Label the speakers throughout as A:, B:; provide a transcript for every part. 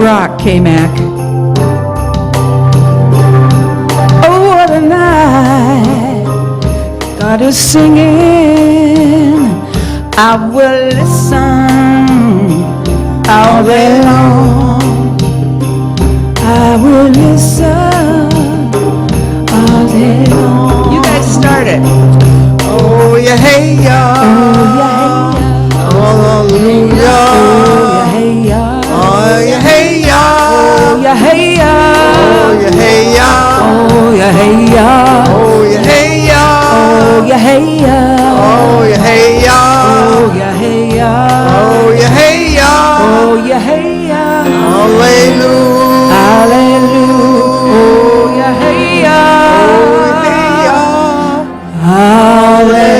A: rock, K-Mac. Oh, what a night. God is singing. I will listen all day long. I will listen all day long. You guys start it.
B: Oh, yeah, hey, ya.
A: Oh, yeah, hey, ya.
B: Hallelujah.
A: Oh, yeah, hey, ya.
B: Oh, yeah, hey, ya.
A: Oh, yeah, hey, ya.
B: Oh, yeah, hey, ya.
A: Oh, yeah, hey, ya.
B: Oh, yeah, hey, ya.
A: Oh, yeah, hey, ya.
B: Oh, yeah, hey, ya.
A: Oh, yeah, hey, ya.
B: Oh, yeah, hey, ya.
A: Oh, yeah, hey, ya.
B: Hallelujah.
A: Hallelujah. Oh, yeah, hey, ya. Hallelujah.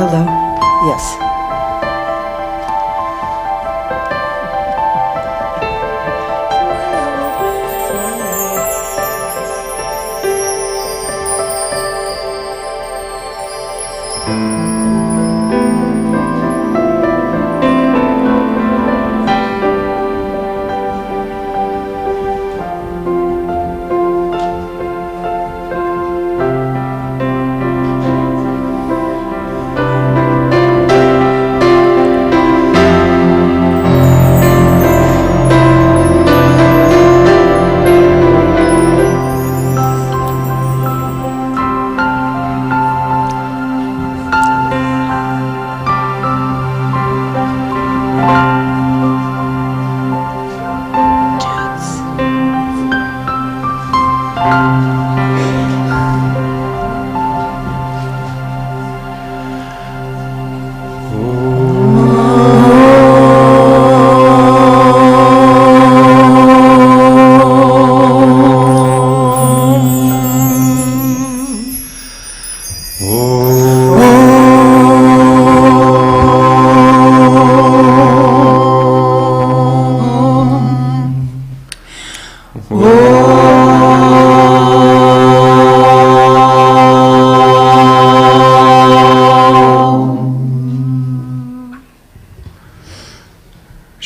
B: Hello? Yes.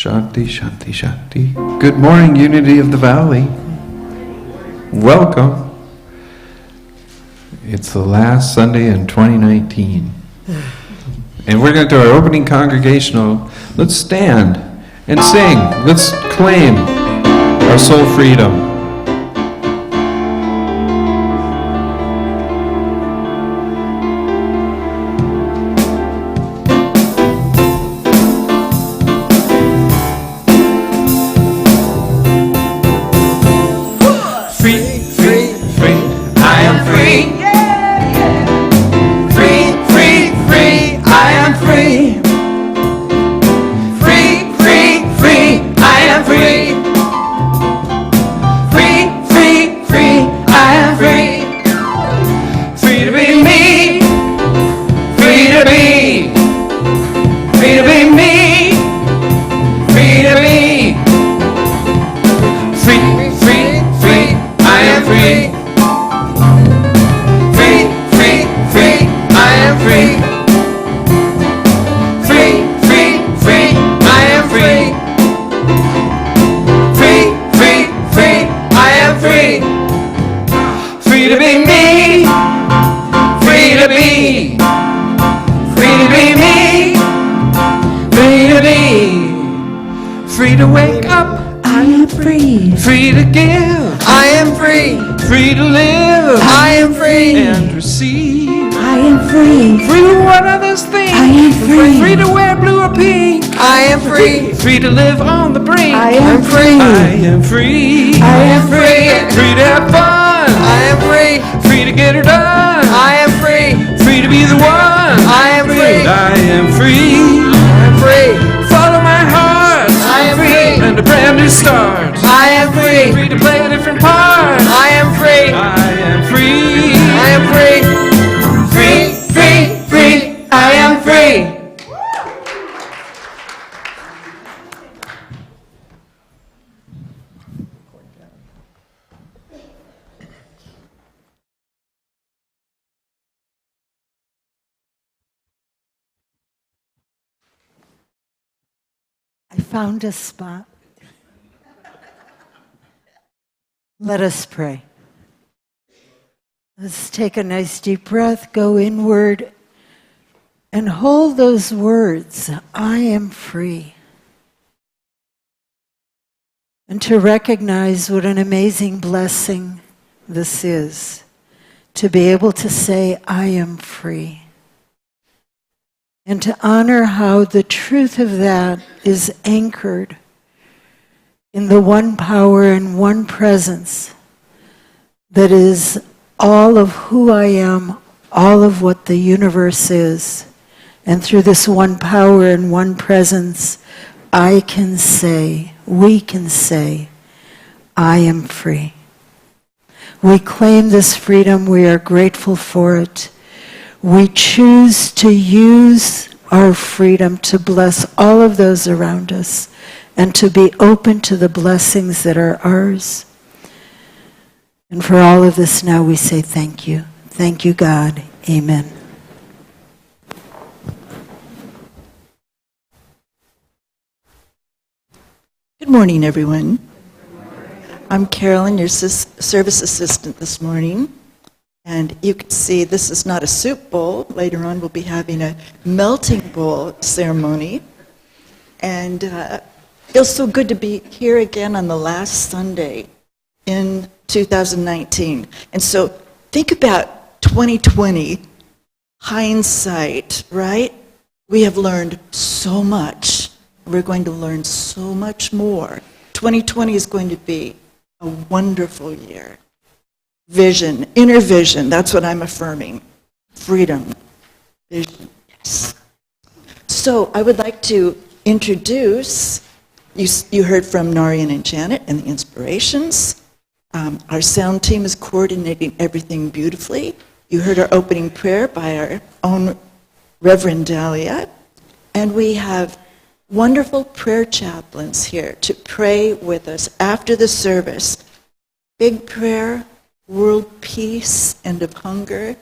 C: Shanti, Shanti, Shanti. Good morning, Unity of the Valley. Welcome. It's the last Sunday in 2019. And we're going to do our opening congregational. Let's stand and sing. Let's claim our soul freedom. Free to wake up,
A: I am free.
C: free to give,
B: I am free.
C: free to live,
B: I am free.
C: and receive.
A: I am free.
C: Free to what others think,
A: I am free.
C: free to wear blue or pink,
B: I am free.
C: free to live on the brink.
A: I am free.
C: I am free.
A: I am free.
C: Free to have fun,
B: I am free.
C: free to get her done.
B: I am free.
C: Free to be the one.
B: I am free.
C: I am free.
B: I am free.
C: Follow my heart.
B: I am free.
C: And a brand new to start.
B: I am free.
C: Free to play a different part.
B: I am free.
C: I am free.
B: I am free. Free, free, free. I am free.
D: I found a spot. Let us pray. Let's take a nice deep breath, go inward, and hold those words, I am free. And to recognize what an amazing blessing this is, to be able to say, I am free. And to honor how the truth of that is anchored in the one power and one presence that is all of who I am, all of what the universe is. And through this one power and one presence, I can say, we can say, I am free. We claim this freedom. We are grateful for it. We choose to use our freedom to bless all of those around us and to be open to the blessings that are ours. And for all of this now we say thank you. Thank you, God. Amen.
E: Good morning, everyone. I'm Carolyn, your service assistant this morning. And you can see this is not a soup bowl. Later on, we'll be having a melting bowl ceremony. And it feels so good to be here again on the last Sunday in 2019. And so think about 2020, hindsight, right? We have learned so much. We're going to learn so much more. 2020 is going to be a wonderful year. Vision, inner vision, that's what I'm affirming. Freedom, vision, yes. So I would like to introduce, you heard from Narian and Janet and the inspirations. Our sound team is coordinating everything beautifully. You heard our opening prayer by our own Reverend Dalia. And we have wonderful prayer chaplains here to pray with us after the service. Big prayer, world peace, end of hunger,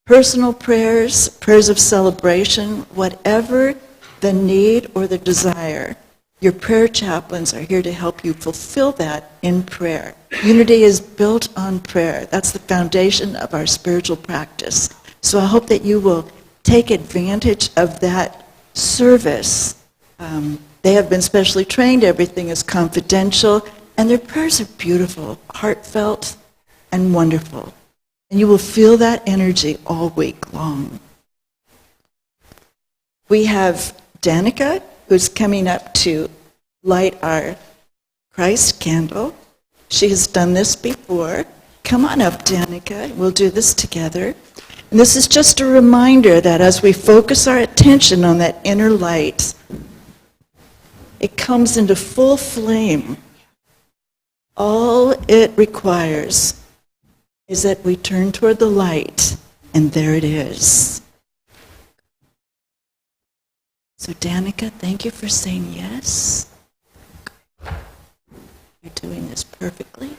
E: personal prayers, prayers of celebration, whatever the need or the desire, your prayer chaplains are here to help you fulfill that in prayer. Unity is built on prayer. That's the foundation of our spiritual practice. So I hope that you will take advantage of that service. They have been specially trained. Everything is confidential. And their prayers are beautiful, heartfelt, and wonderful. And you will feel that energy all week long. We have Danica, who's coming up to light our Christ candle. She has done this before. Come on up, Danica. We'll do this together. And this is just a reminder that as we focus our attention on that inner light, it comes into full flame. All it requires is that we turn toward the light, and there it is. So Danica, thank you for saying yes. You're doing this perfectly.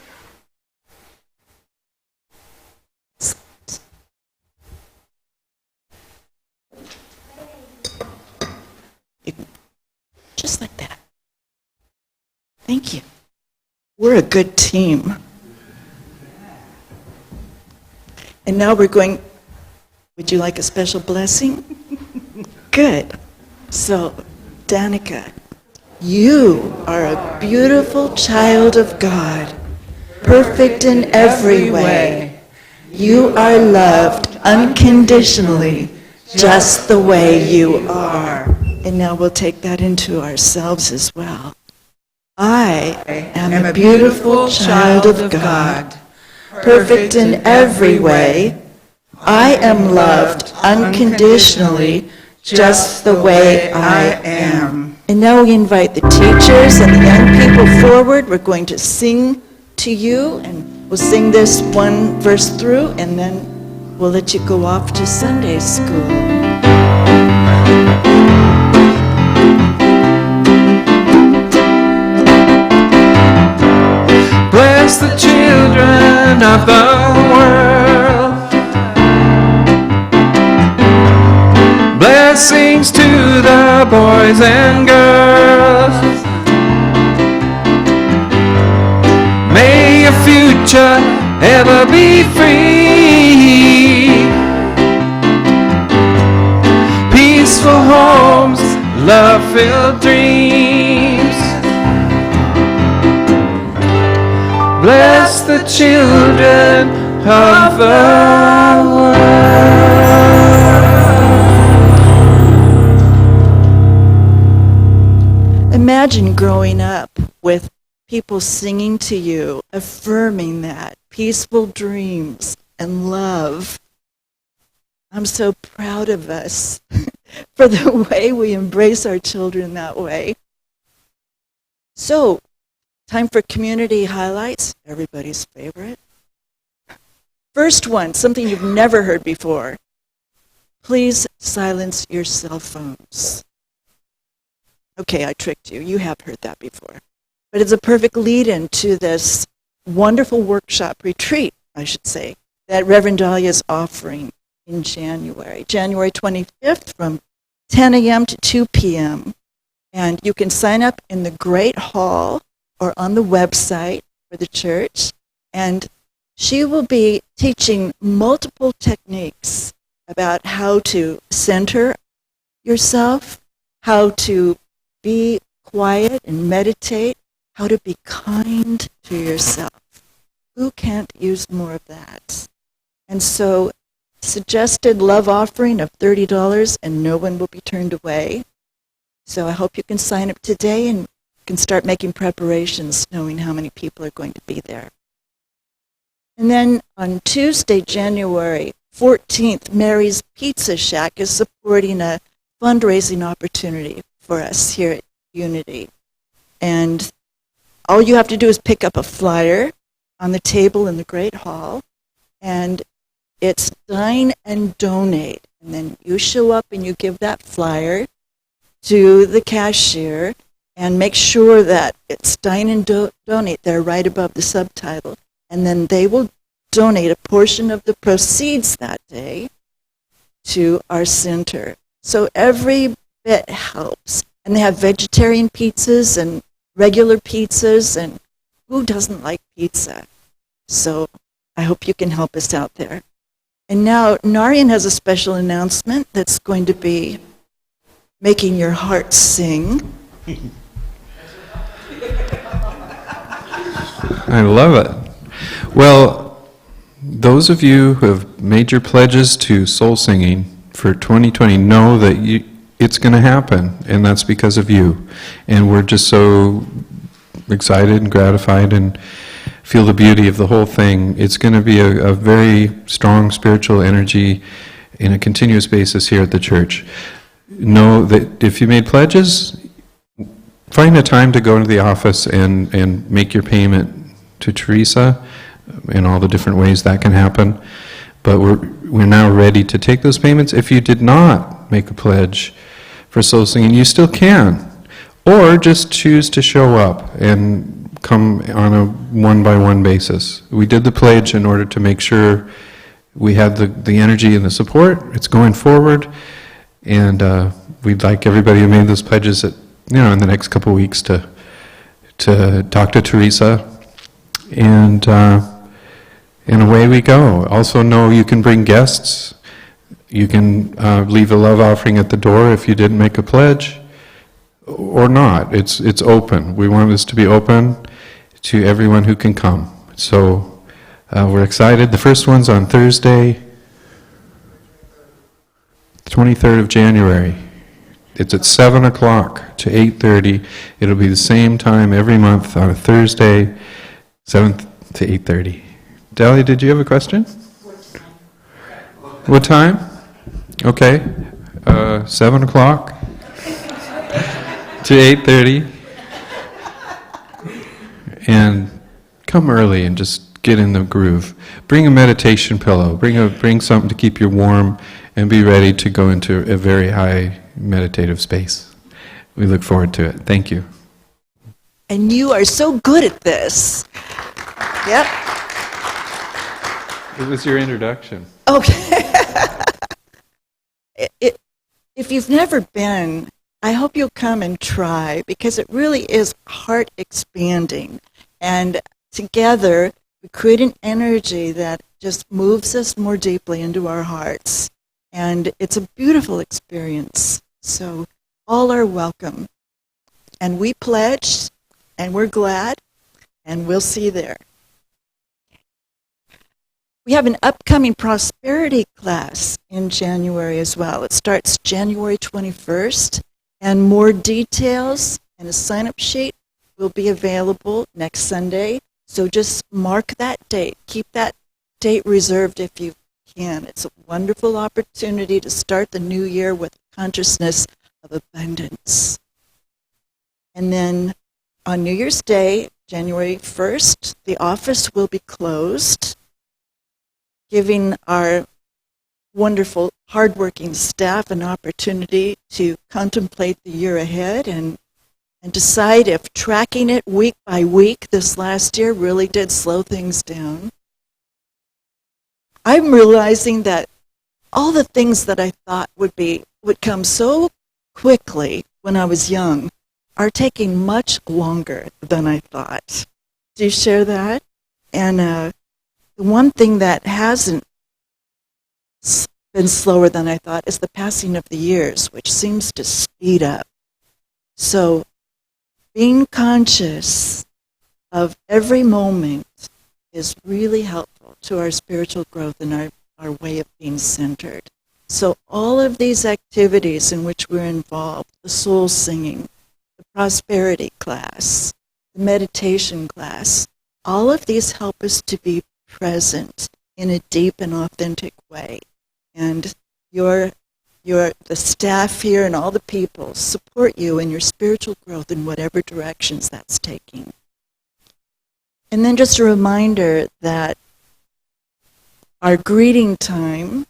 E: Excellent. Just like that. Thank you. We're a good team. And now we're going, would you like a special blessing? Good. So, Danica, you are a beautiful child of God, perfect in every way. You are loved unconditionally, just the way you are. And now we'll take that into ourselves as well. I am a beautiful child of God, perfect in every way. I am loved unconditionally, just the way I am. And now we invite the teachers and the young people forward. We're going to sing to you, and we'll sing this one verse through, and then we'll let you go off to Sunday school.
C: Bless the children of the world. Blessings to the boys and girls. May your future ever be free. Peaceful homes, love-filled dreams. Bless the children of the world.
E: Imagine growing up with people singing to you, affirming that, peaceful dreams and love. I'm so proud of us for the way we embrace our children that way. So, time for community highlights, everybody's favorite. First one, something you've never heard before. Please silence your cell phones. Okay, I tricked you. You have heard that before. But it's a perfect lead-in to this wonderful workshop retreat, I should say, that Reverend Dalia is offering in January 25th from 10 a.m. to 2 p.m. And you can sign up in the Great Hall or on the website for the church. And she will be teaching multiple techniques about how to center yourself, how to be quiet and meditate, how to be kind to yourself. Who can't use more of that? And so, suggested love offering of $30, and no one will be turned away. So I hope you can sign up today and can start making preparations, knowing how many people are going to be there. And then on Tuesday, January 14th, Mary's Pizza Shack is supporting a fundraising opportunity for us here at Unity. And all you have to do is pick up a flyer on the table in the Great Hall, and it's Dine and Donate. And then you show up and you give that flyer to the cashier and make sure that it's Dine and Donate there right above the subtitle. And then they will donate a portion of the proceeds that day to our center. So every bit helps. And they have vegetarian pizzas and regular pizzas, and who doesn't like pizza? So I hope you can help us out there. And now Narian has a special announcement that's going to be making your heart sing.
C: I love it. Well, those of you who have made your pledges to soul singing for 2020 know that it's going to happen, and that's because of you. And we're just so excited and gratified and feel the beauty of the whole thing. It's going to be a very strong spiritual energy in a continuous basis here at the church. Know that if you made pledges, find a time to go to the office and make your payment to Teresa in all the different ways that can happen. But we're now ready to take those payments. If you did not make a pledge for soul singing, you still can. Or just choose to show up and come on a one-by-one basis. We did the pledge in order to make sure we had the energy and the support. It's going forward, and we'd like everybody who made those pledges in the next couple of weeks to talk to Teresa, and away we go. Also know you can bring guests. You can leave a love offering at the door if you didn't make a pledge, or not. It's open. We want this to be open to everyone who can come. So we're excited. The first one's on Thursday, 23rd of January. It's at 7 o'clock to 8:30. It'll be the same time every month on a Thursday, 7 to 8:30. Dalia, did you have a question? What time? Okay, 7 o'clock. to 8:30. And come early and just get in the groove. Bring a meditation pillow. Bring something to keep you warm, and be ready to go into a very high meditative space. We look forward to it. Thank you.
E: And you are so good at this. Yep.
C: It was your introduction.
E: Okay. If you've never been, I hope you'll come and try, because it really is heart expanding. And together, we create an energy that just moves us more deeply into our hearts. And it's a beautiful experience. So all are welcome. And we pledge, and we're glad, and we'll see you there. We have an upcoming prosperity class in January as well. It starts January 21st, and more details and a sign-up sheet will be available next Sunday. So just mark that date. Keep that date reserved if you can. It's a wonderful opportunity to start the new year with consciousness of abundance. And then on New Year's Day, January 1st, the office will be closed, giving our wonderful, hardworking staff an opportunity to contemplate the year ahead and decide if tracking it week by week this last year really did slow things down. I'm realizing that all the things that I thought would come so quickly when I was young are taking much longer than I thought. Do you share that? And the one thing that hasn't been slower than I thought is the passing of the years, which seems to speed up. So being conscious of every moment is really helpful to our spiritual growth and our way of being centered. So all of these activities in which we're involved, the soul singing, the prosperity class, the meditation class, all of these help us to be present in a deep and authentic way. And the staff here and all the people support you in your spiritual growth in whatever directions that's taking. And then just a reminder that our greeting time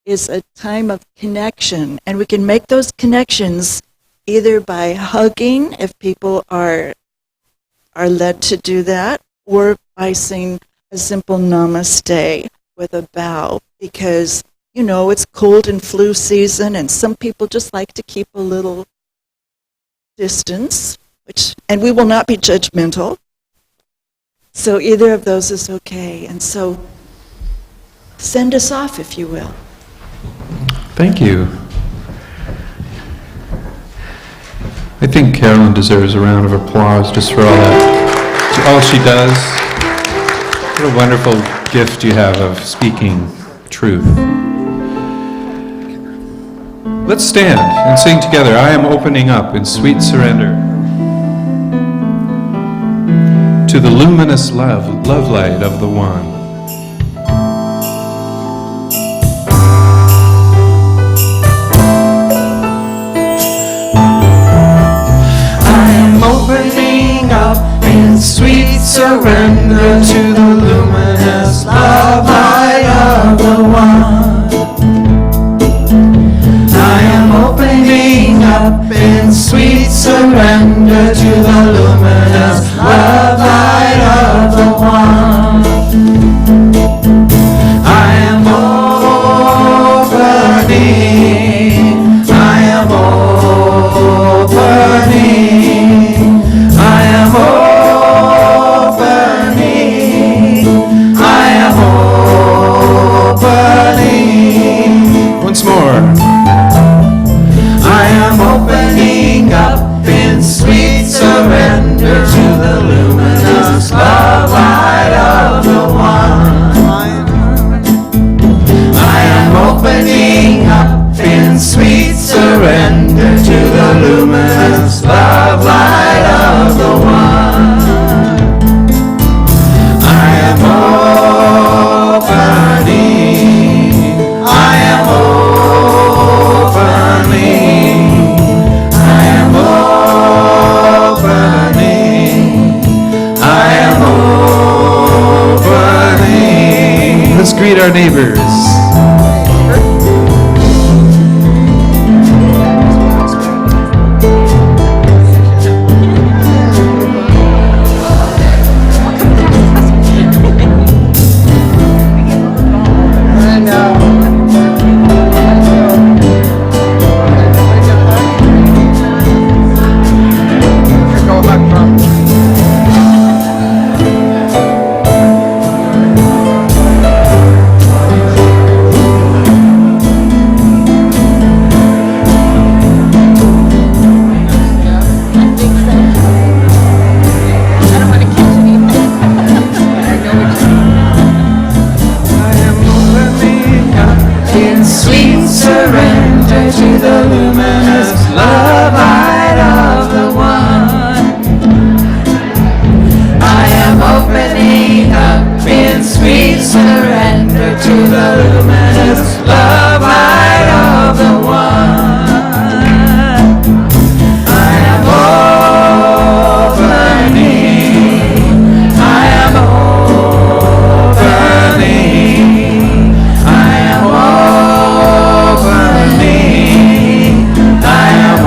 E: is a time of connection, and we can make those connections either by hugging, if people are led to do that, or by saying a simple namaste with a bow, because it's cold and flu season, and some people just like to keep a little distance, and we will not be judgmental. So either of those is okay. And so send us off, if you will.
C: Thank you. I think Carolyn deserves a round of applause just for all she does. What a wonderful gift you have of speaking truth. Let's stand and sing together. I am opening up in sweet surrender to the luminous love light of the One.
B: I am opening up in sweet surrender to the luminous love light of the One. I am opening up in sweet surrender to the luminous love light of the One. I am opening, I am opening, I am opening, I am opening.
C: our neighbors.
B: Sweet surrender to the luminous love light of the one. I am opening up in sweet surrender to the luminous love light of the one. I am opening. I am opening. I am opening. I am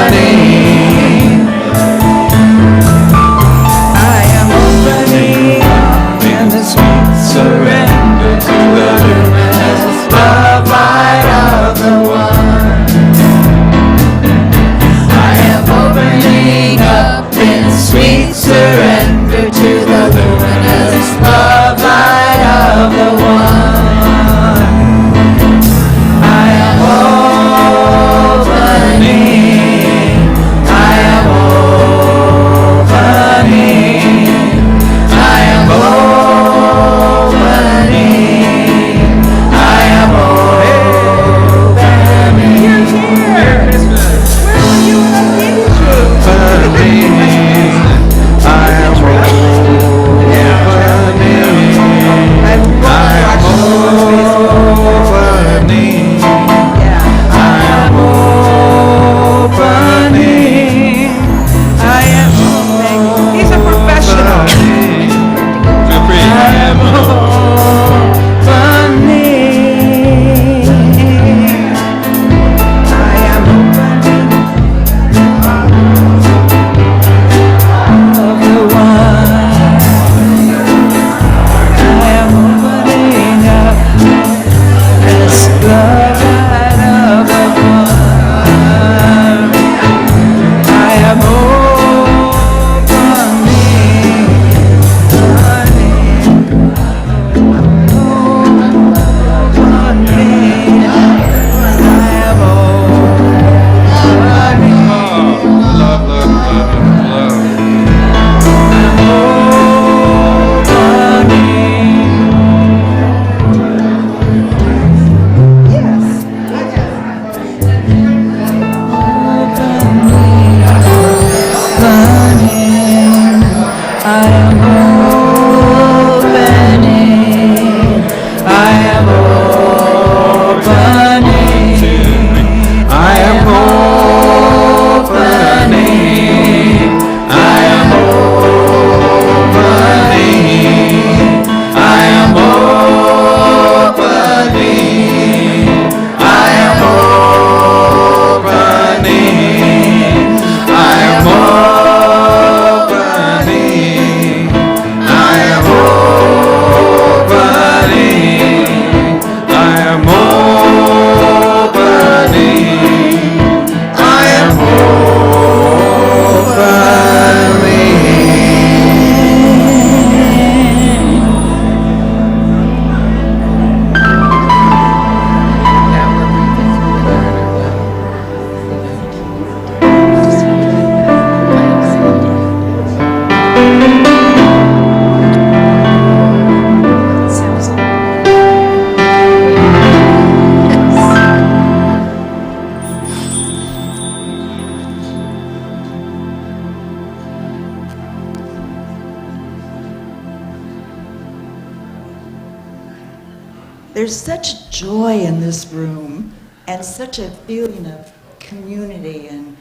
B: opening. I am opening in the sweet surrender to the luminous love light of the one. I am opening up in sweet surrender to the luminous love light of the one. I am opening. I am opening. I am opening. I am opening. You're here. Where were you when I needed you? Opening. I am opening. I am opening. I am opening. I am opening.
A: He's a professional.
C: Feel free.
B: I am opening. I am opening of the one. I am opening up this love light of the one. I am
C: Love, love, love, love.
E: There's such joy in this room and such a feeling of community and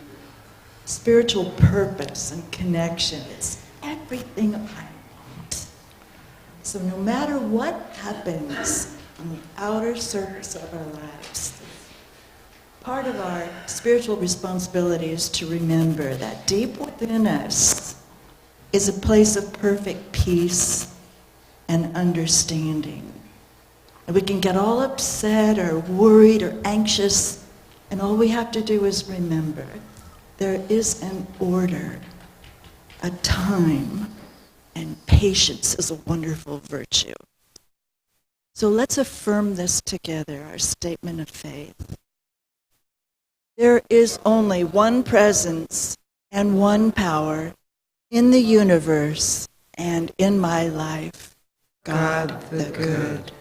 E: spiritual purpose and connection. It's everything I want. So no matter what happens on the outer surface of our lives, part of our spiritual responsibility is to remember that deep within us is a place of perfect peace and understanding. And we can get all upset or worried or anxious, and all we have to do is remember there is an order, a time, and patience is a wonderful virtue. So let's affirm this together, our statement of faith. There is only one presence and one power in the universe and in my life, God the Good.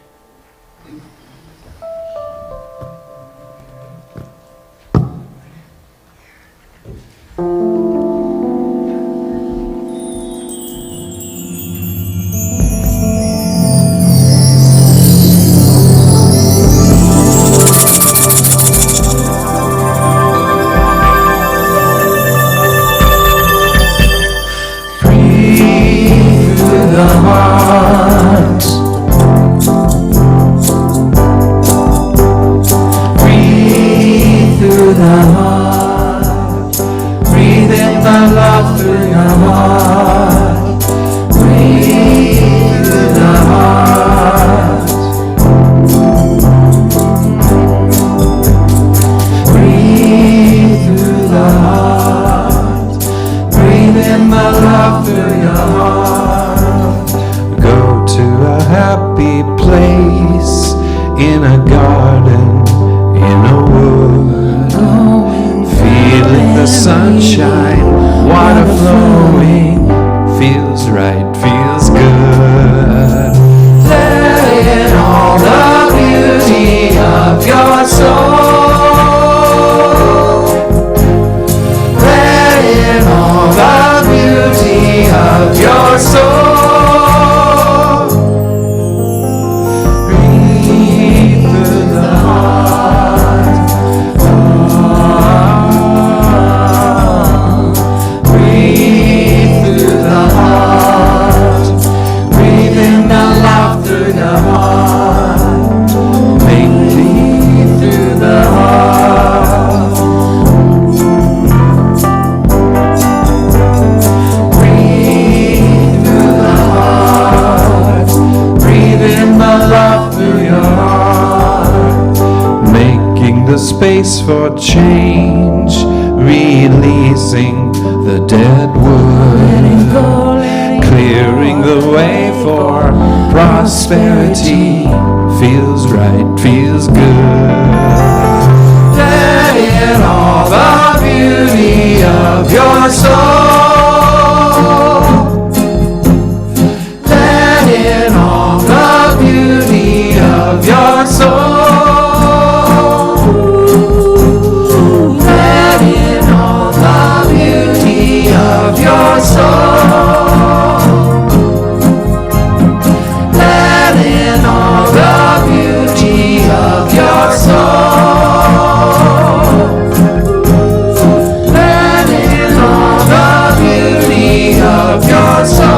C: Space for change, releasing the dead wood, clearing the way for prosperity. Feels right, feels good. Let in all the beauty of your soul. Let in all the beauty of your soul. Your soul, let in all the beauty of your soul, let in all the beauty of your soul,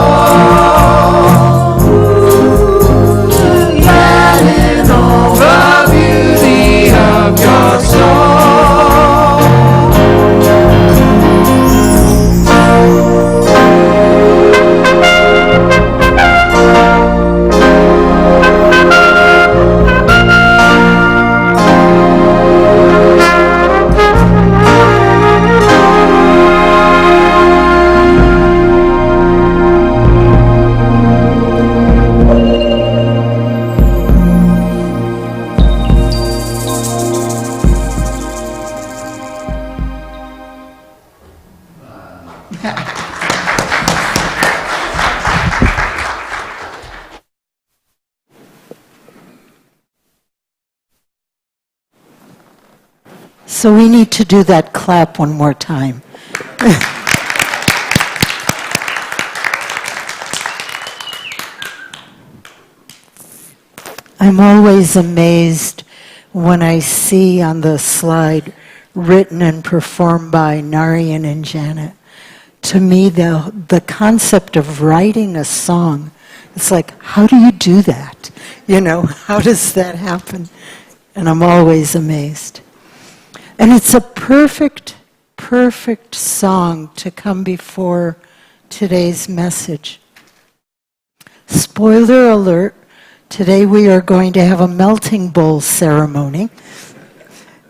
C: let in all the beauty of your soul.
D: So we need to do that clap one more time. I'm always amazed when I see on the slide written and performed by Narayan and Janet. To me, the concept of writing a song It's like, how do you do that? How does that happen? And I'm always amazed. And it's a perfect, perfect song to come before today's message. Spoiler alert, today we are going to have a melting bowl ceremony.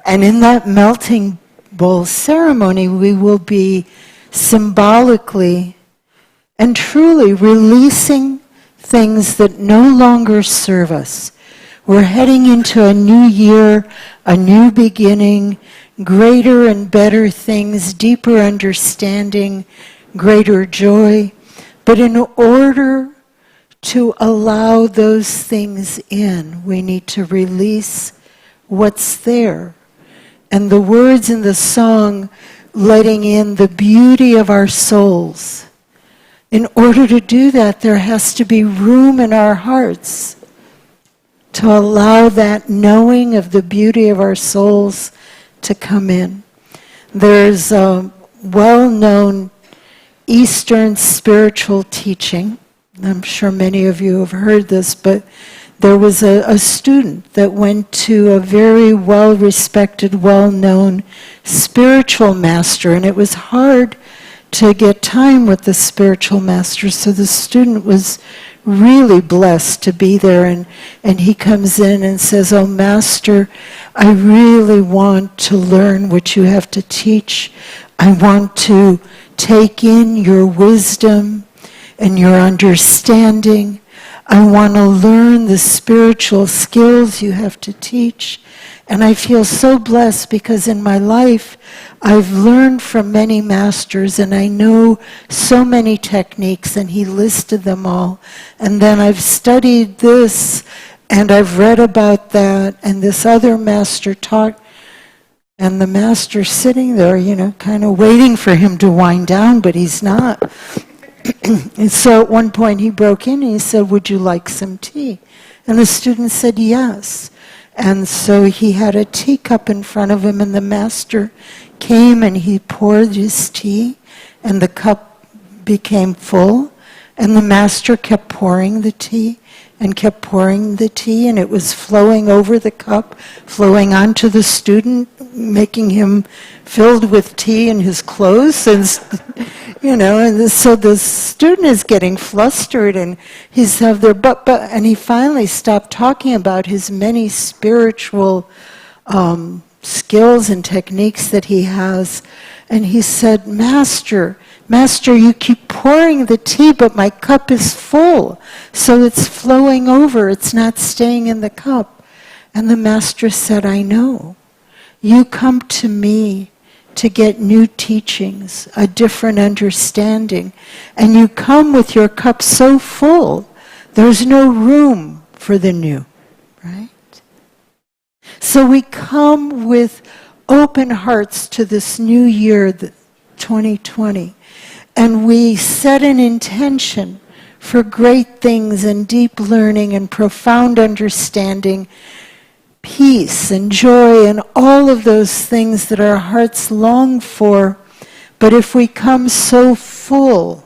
D: And in that melting bowl ceremony, we will be symbolically and truly releasing things that no longer serve us. We're heading into a new year, a new beginning, greater and better things, deeper understanding, greater joy. But in order to allow those things in, we need to release what's there. And the words in the song, letting in the beauty of our souls. In order to do that, there has to be room in our hearts to allow that knowing of the beauty of our souls to come in. There's a well-known Eastern spiritual teaching. I'm sure many of you have heard this, but there was a student that went to a very well-respected, well-known spiritual master, and it was hard to get time with the spiritual master, so the student was really blessed to be there, and he comes in and says, "Oh, Master, I really want to learn what you have to teach. I want to take in your wisdom and your understanding. I want to learn the spiritual skills you have to teach." And I feel so blessed because in my life, I've learned from many masters and I know so many techniques, and he listed them all. And then I've studied this and I've read about that, and this other master taught, and the master's sitting there, kind of waiting for him to wind down, but he's not. And so at one point he broke in and he said, "Would you like some tea?" And the student said yes. And so he had a teacup in front of him, and the master came and he poured his tea, and the cup became full, and the master kept pouring the tea and kept pouring the tea, and it was flowing over the cup, flowing onto the student, making him filled with tea in his clothes, and so the student is getting flustered, and he's out there, and he finally stopped talking about his many spiritual skills and techniques that he has, and he said, Master, you keep pouring the tea, but my cup is full, so it's flowing over, it's not staying in the cup. And the master said, I know. You come to me to get new teachings, a different understanding, and you come with your cup so full, there's no room for the new, right? So we come with open hearts to this new year, 2020, and we set an intention for great things and deep learning and profound understanding, peace and joy and all of those things that our hearts long for. But if we come so full,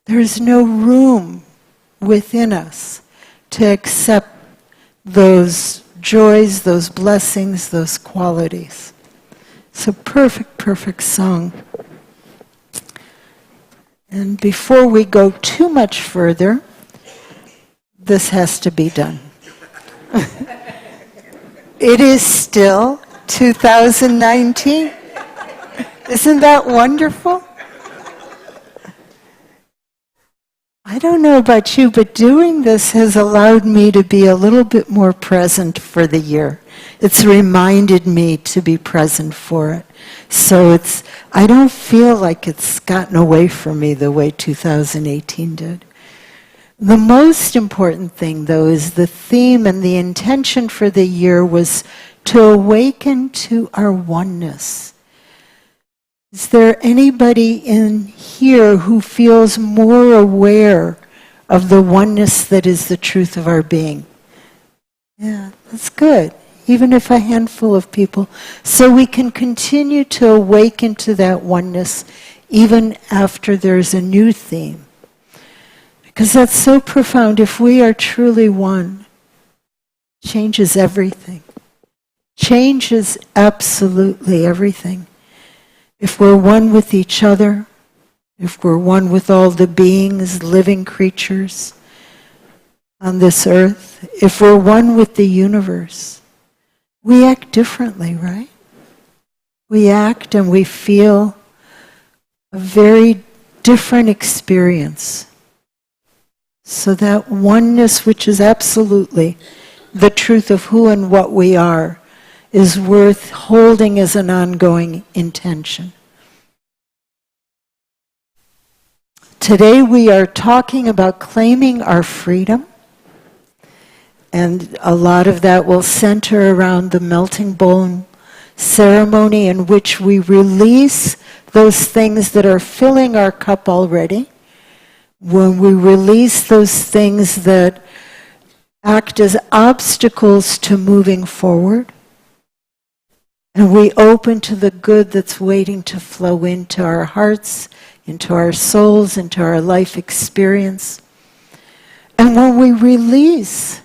D: there's no room within us to accept those joys, those blessings, those qualities. It's a perfect, perfect song. And before we go too much further, this has to be done. It is still 2019. Isn't that wonderful? I don't know about you, but doing this has allowed me to be a little bit more present for the year. It's reminded me to be present for it. So I don't feel like it's gotten away from me the way 2018 did. The most important thing, though, is the theme and the intention for the year was to awaken to our oneness. Is there anybody in here who feels more aware of the oneness that is the truth of our being? Yeah, that's good. Even if a handful of people. So we can continue to awaken to that oneness even after there's a new theme. Because that's so profound. If we are truly one, changes everything. Changes absolutely everything. If we're one with each other, if we're one with all the beings, living creatures on this earth, if we're one with the universe, we act differently, right? We act and we feel a very different experience. So that oneness, which is absolutely the truth of who and what we are, is worth holding as an ongoing intention. Today we are talking about claiming our freedom, and a lot of that will center around the melting bowl ceremony, in which we release those things that are filling our cup already. When we release those things that act as obstacles to moving forward, and we open to the good that's waiting to flow into our hearts, into our souls, into our life experience. And when we release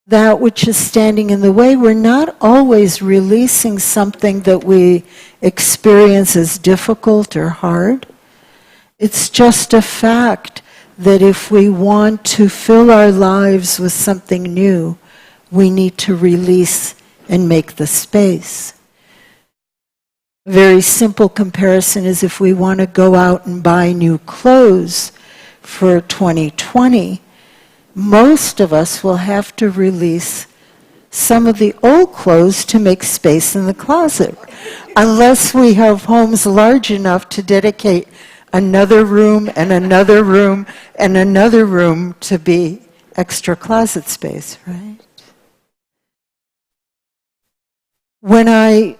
D: that which is standing in the way, we're not always releasing something that we experience as difficult or hard. It's just a fact that if we want to fill our lives with something new, we need to release and make the space. A very simple comparison is if we want to go out and buy new clothes for 2020, most of us will have to release some of the old clothes to make space in the closet, unless we have homes large enough to dedicate another room and another room and another room to be extra closet space, right? When I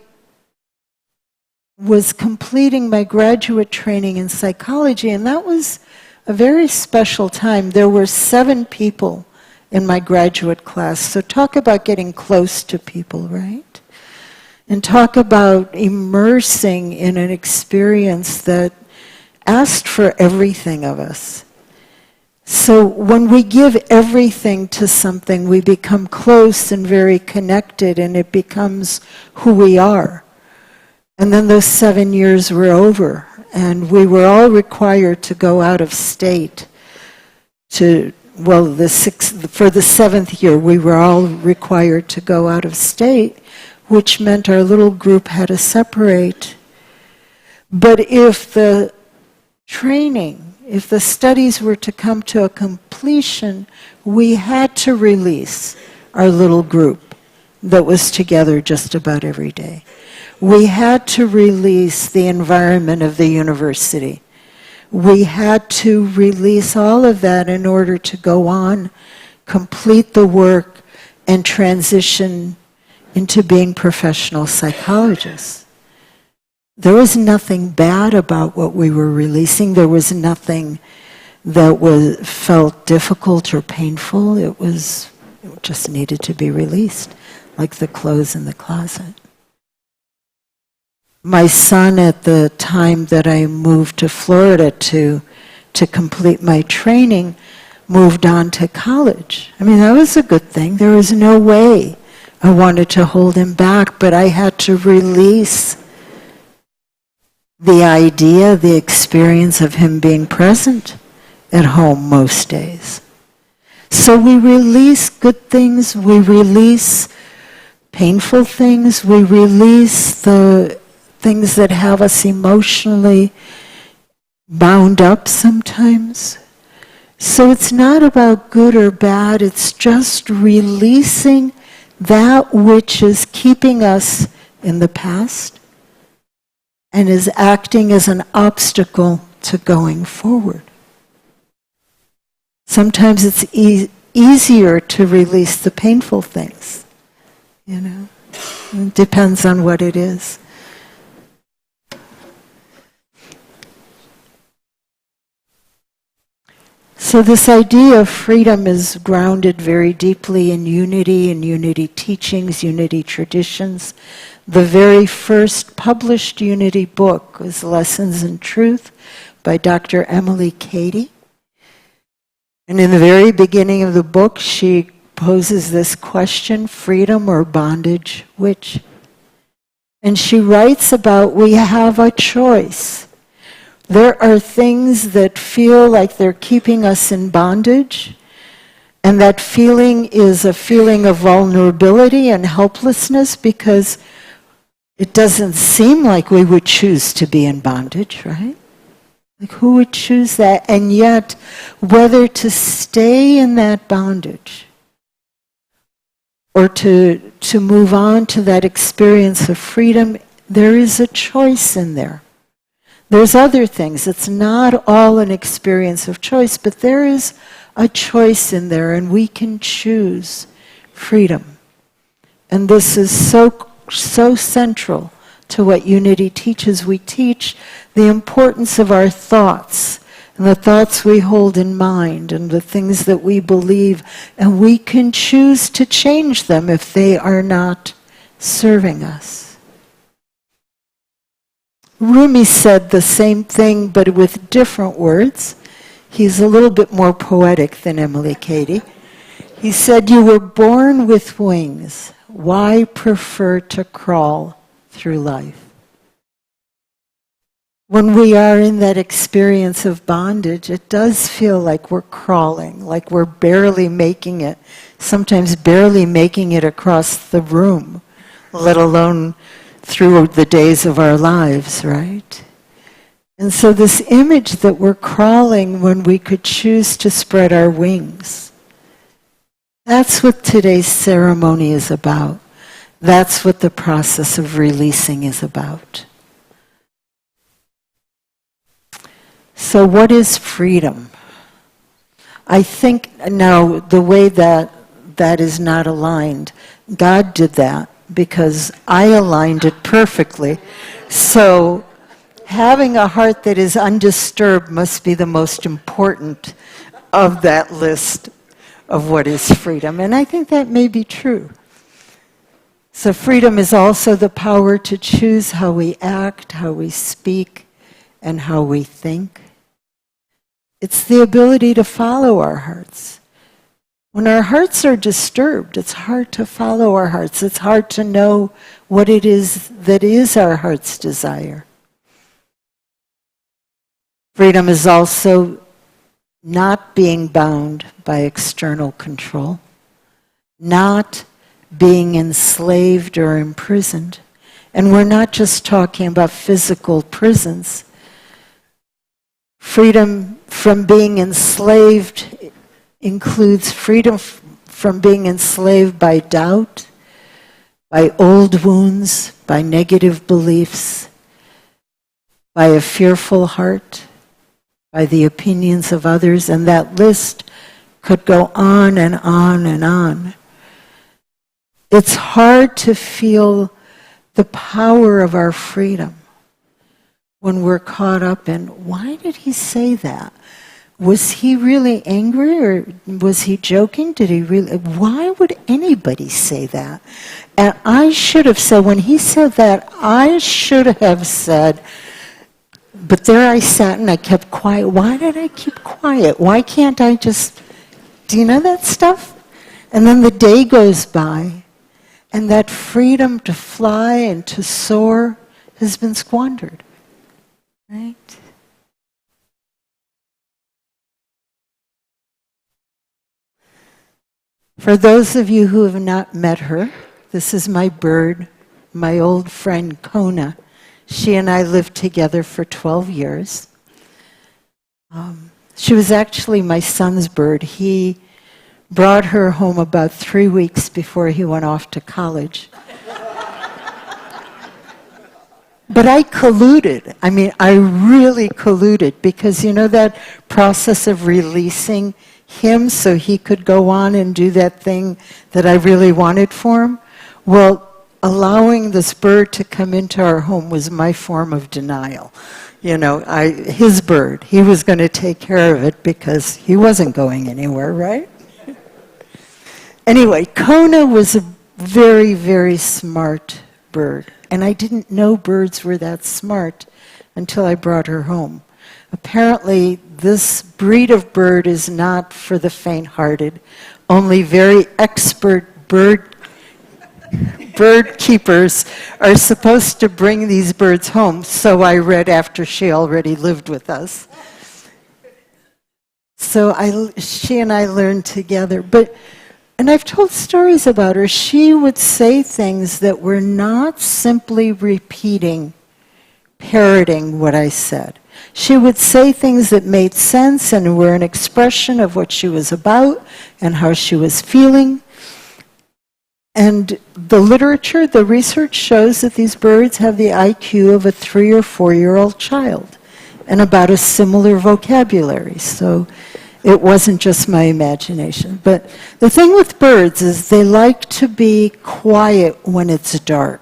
D: was completing my graduate training in psychology, and that was a very special time. There were 7 people in my graduate class. So talk about getting close to people, right? And talk about immersing in an experience that asked for everything of us. So when we give everything to something, we become close and very connected, and it becomes who we are. And then those 7 years were over, and we were all required to go out of state to, for the 7th year, we were all required to go out of state, which meant our little group had to separate. But if the training, if the studies were to come to a completion, we had to release our little group that was together just about every day. We had to release the environment of the university. We had to release all of that in order to go on, complete the work, and transition into being professional psychologists. There was nothing bad about what we were releasing. There was nothing that felt difficult or painful. It just needed to be released, like the clothes in the closet. My son, at the time that I moved to Florida to complete my training, moved on to college. I mean, that was a good thing. There was no way I wanted to hold him back, but I had to release the idea, the experience of him being present at home most days. So we release good things, we release painful things, we release the things that have us emotionally bound up sometimes. So it's not about good or bad, it's just releasing that which is keeping us in the past and is acting as an obstacle to going forward. Sometimes it's easier to release the painful things, you know. It depends on what it is. So this idea of freedom is grounded very deeply in unity teachings, unity traditions. The very first published unity book was Lessons in Truth by Dr. Emily Cady. And in the very beginning of the book, she poses this question, freedom or bondage, which? And she writes about we have a choice. There are things that feel like they're keeping us in bondage, and that feeling is a feeling of vulnerability and helplessness because it doesn't seem like we would choose to be in bondage, right? Like who would choose that? And yet, whether to stay in that bondage or to move on to that experience of freedom, there is a choice in there. There's other things. It's not all an experience of choice, but there is a choice in there, and we can choose freedom. And this is so central to what Unity teaches. We teach the importance of our thoughts and the thoughts we hold in mind and the things that we believe, and we can choose to change them if they are not serving us. Rumi said the same thing, but with different words. He's a little bit more poetic than Emily Cady. He said, "You were born with wings. Why prefer to crawl through life?" When we are in that experience of bondage, it does feel like we're crawling, like we're barely making it, sometimes barely making it across the room, let alone through the days of our lives, right? And so this image that we're crawling when we could choose to spread our wings, that's what today's ceremony is about. That's what the process of releasing is about. So what is freedom? I think now the way that is not aligned, God did that because I aligned it perfectly. So having a heart that is undisturbed must be the most important of that list of what is freedom. And I think that may be true. So freedom is also the power to choose how we act, how we speak, and how we think. It's the ability to follow our hearts. When our hearts are disturbed, it's hard to follow our hearts. It's hard to know what it is that is our heart's desire. Freedom is also not being bound by external control, not being enslaved or imprisoned. And we're not just talking about physical prisons. Freedom from being enslaved includes freedom from being enslaved by doubt, by old wounds, by negative beliefs, by a fearful heart, by the opinions of others, and that list could go on and on and on. It's hard to feel the power of our freedom when we're caught up in, why did he say that? Was he really angry, or was he joking? Did he really? Why would anybody say that? And I should have said, when he said that, I should have said, but there I sat and I kept quiet. Why did I keep quiet? Why can't I just, do you know that stuff? And then the day goes by, and that freedom to fly and to soar has been squandered. Right? For those of you who have not met her, this is my bird, my old friend Kona. She and I lived together for 12 years. She was actually my son's bird. He brought her home about 3 weeks before he went off to college. But I colluded. I mean, I really colluded because, you know, that process of releasing him so he could go on and do that thing that I really wanted for him? Well, allowing this bird to come into our home was my form of denial. You know, his bird, he was going to take care of it because he wasn't going anywhere, right? Anyway, Kona was a very, very smart bird. And I didn't know birds were that smart until I brought her home. Apparently, this breed of bird is not for the faint-hearted. Only very expert bird keepers are supposed to bring these birds home, so I read after she already lived with us. So she and I learned together. And I've told stories about her. She would say things that were not simply repeating, parroting what I said. She would say things that made sense and were an expression of what she was about and how she was feeling. And the literature, the research shows that these birds have the IQ of a 3 or 4-year-old child and about a similar vocabulary. So it wasn't just my imagination. But the thing with birds is they like to be quiet when it's dark.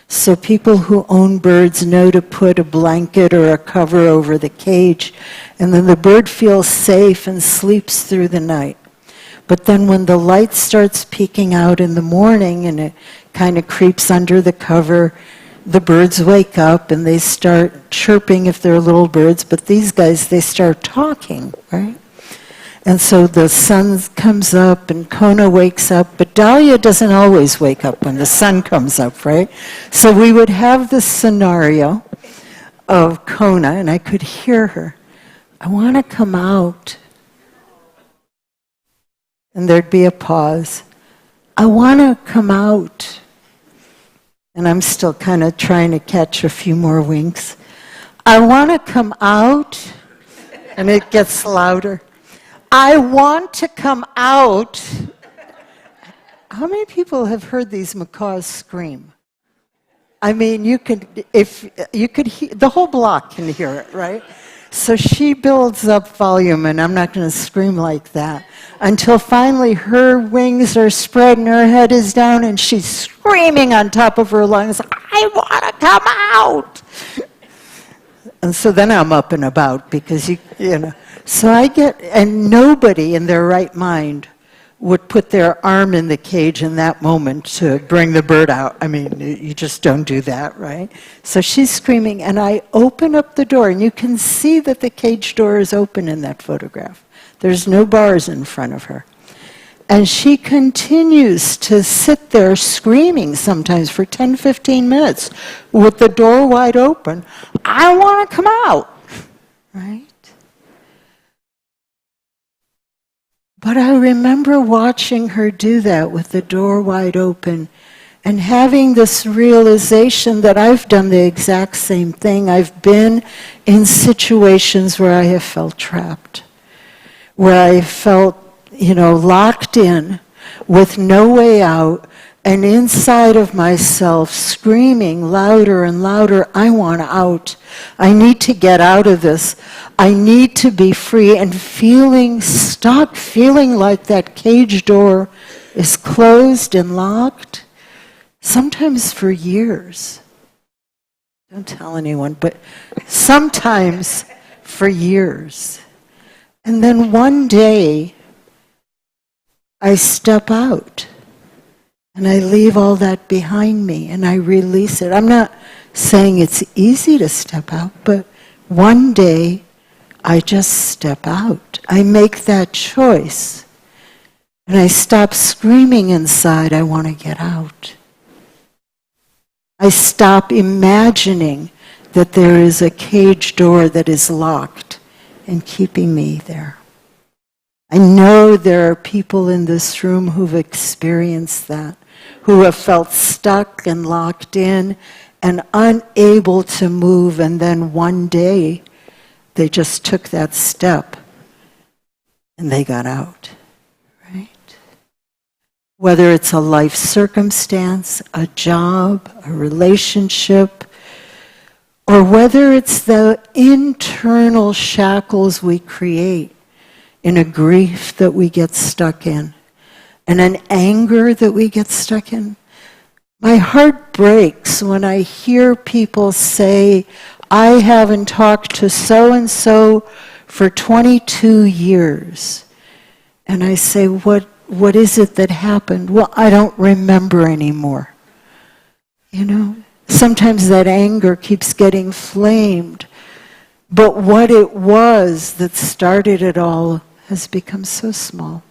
D: So people who own birds know to put a blanket or a cover over the cage, and then the bird feels safe and sleeps through the night. But then when the light starts peeking out in the morning and it kind of creeps under the cover, the birds wake up and they start chirping if they're little birds, but these guys, they start talking, right? And so the sun comes up and Kona wakes up, but Dalia doesn't always wake up when the sun comes up, right? So we would have this scenario of Kona, and I could hear her, I want to come out. And there'd be a pause. I want to come out. And I'm still kind of trying to catch a few more winks. I want to come out. And it gets louder. I want to come out. How many people have heard these macaws scream? I mean, the whole block can hear it, right? So she builds up volume, and I'm not going to scream like that, until finally her wings are spread and her head is down, and she's screaming on top of her lungs, I want to come out! And so then I'm up and about, because, you know. So and nobody in their right mind would put their arm in the cage in that moment to bring the bird out. I mean, you just don't do that, right? So she's screaming, and I open up the door, and you can see that the cage door is open in that photograph. There's no bars in front of her. And she continues to sit there screaming sometimes for 10, 15 minutes with the door wide open. I want to come out, right? But I remember watching her do that with the door wide open and having this realization that I've done the exact same thing. I've been in situations where I have felt trapped, where I felt, locked in with no way out, and inside of myself screaming louder and louder, I want out. I need to get out of this. I need to be free, and feeling stuck, feeling like that cage door is closed and locked, sometimes for years. Don't tell anyone, but sometimes for years. And then one day, I step out. And I leave all that behind me, and I release it. I'm not saying it's easy to step out, but one day I just step out. I make that choice. And I stop screaming inside, I want to get out. I stop imagining that there is a cage door that is locked and keeping me there. I know there are people in this room who've experienced that, who have felt stuck and locked in and unable to move, and then one day they just took that step and they got out, right? Whether it's a life circumstance, a job, a relationship, or whether it's the internal shackles we create in a grief that we get stuck in, and an anger that we get stuck in. My heart breaks when I hear people say, I haven't talked to so-and-so for 22 years. And I say, what is it that happened? Well, I don't remember anymore. Sometimes that anger keeps getting flamed. But what it was that started it all has become so small,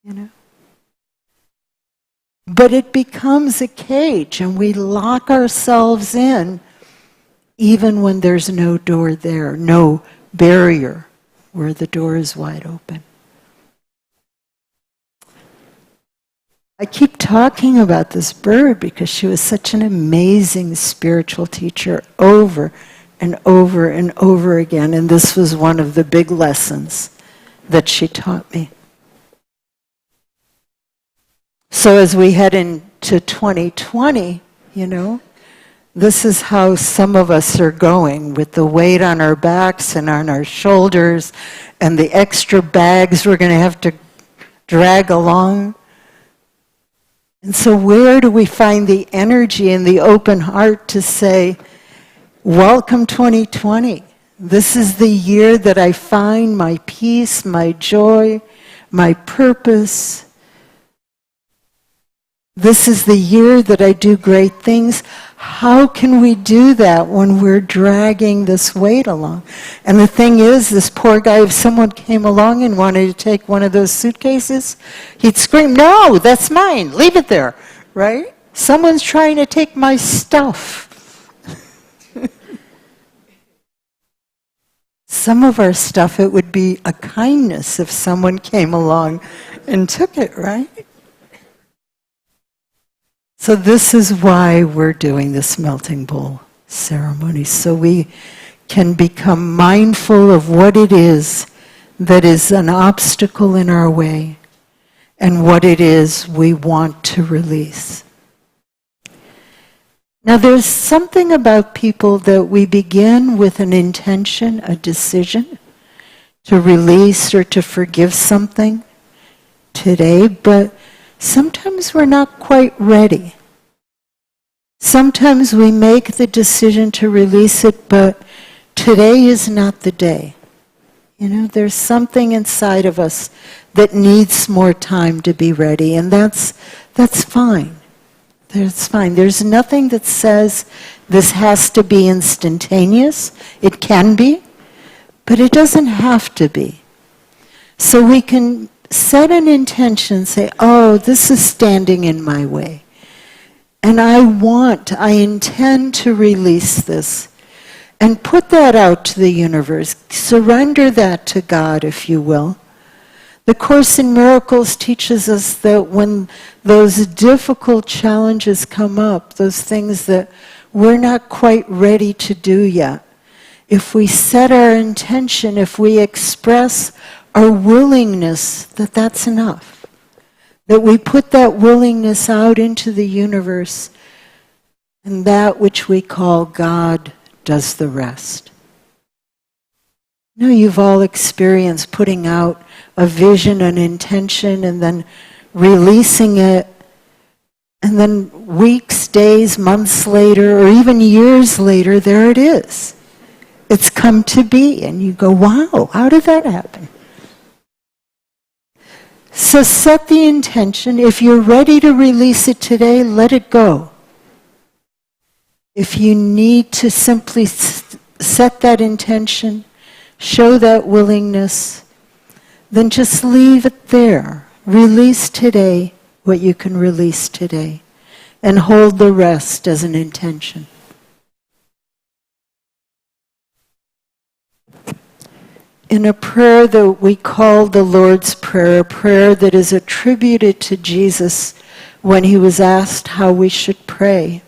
D: you know. But it becomes a cage, and we lock ourselves in even when there's no door there, no barrier where the door is wide open. I keep talking about this bird because she was such an amazing spiritual teacher over and over and over again, and this was one of the big lessons that she taught me. So as we head into 2020, you know, this is how some of us are going, with the weight on our backs and on our shoulders and the extra bags we're going to have to drag along. And so where do we find the energy and the open heart to say, welcome 2020. This is the year that I find my peace, my joy, my purpose. This is the year that I do great things. How can we do that when we're dragging this weight along? And the thing is, this poor guy, if someone came along and wanted to take one of those suitcases, he'd scream, "No, that's mine. Leave it there." Right? Someone's trying to take my stuff. Some of our stuff, it would be a kindness if someone came along and took it, right? So this is why we're doing this melting bowl ceremony, so we can become mindful of what it is that is an obstacle in our way and what it is we want to release. Now there's something about people that we begin with an intention, a decision to release or to forgive something today, but sometimes we're not quite ready. Sometimes we make the decision to release it, but today is not the day. You know, there's something inside of us that needs more time to be ready, and that's fine. That's fine. There's nothing that says this has to be instantaneous. It can be, but it doesn't have to be. So we can set an intention, say, oh, this is standing in my way. And I intend to release this. And put that out to the universe. Surrender that to God, if you will. The Course in Miracles teaches us that when those difficult challenges come up, those things that we're not quite ready to do yet, if we set our intention, if we express our willingness that that's enough, that we put that willingness out into the universe, and that which we call God does the rest. You know, you've all experienced putting out a vision, an intention, and then releasing it, and then weeks, days, months later, or even years later, there it is. It's come to be, and you go, wow, how did that happen? So set the intention. If you're ready to release it today, let it go. If you need to simply set that intention, show that willingness, then just leave it there. Release today what you can release today, and hold the rest as an intention. In a prayer that we call the Lord's Prayer, a prayer that is attributed to Jesus when he was asked how we should pray,